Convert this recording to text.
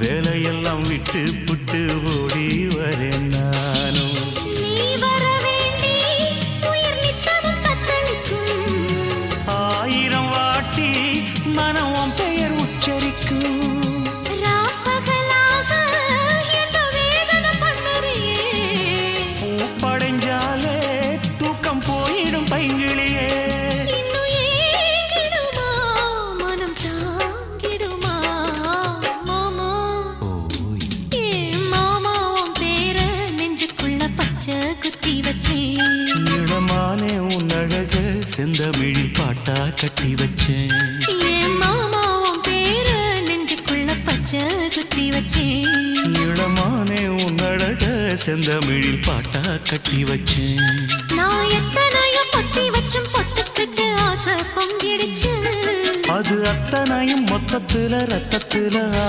வேலையெல்லாம் விட்டு புட்டு ஓடி வரேன் நானும். நீ வர வேண்டி உயிர் நித்தமும் தத்தளிக்கும். 1000 வாட்டி மனம் உன் பெயர் உச்சரிக்கும். ராப்பகலாக என்ன வேதனை பண்ணுறியே. படைஞ்சாலே தூக்கம் போயிடும் பைங்கிளியே. இன்னும் ஏங்கிடுமா மனம் தாங்கிடுமா மாமா. ஏ மாமா உன் பேர நெஞ்சுக்குள்ள பச்சை குத்தி வச்சேன். நீளமானே உன் அழக செந்தமிழில் பாட்டா கட்டி வச்சேன். ஏ மாமா உன் பேர நெஞ்சுக்குள்ள பச்சை குத்தி வச்சேன். நீளமானே உன் அழக செந்தமிழில் பாட்டா கட்டி வச்சேன். நான் எத்தனையோ பொத்தி வச்சும் பொத்துக்கிட்டு ஆசை பொங்கிடுச்சு. அது அத்தனையும் மொத்தத்துல ரத்தத்துல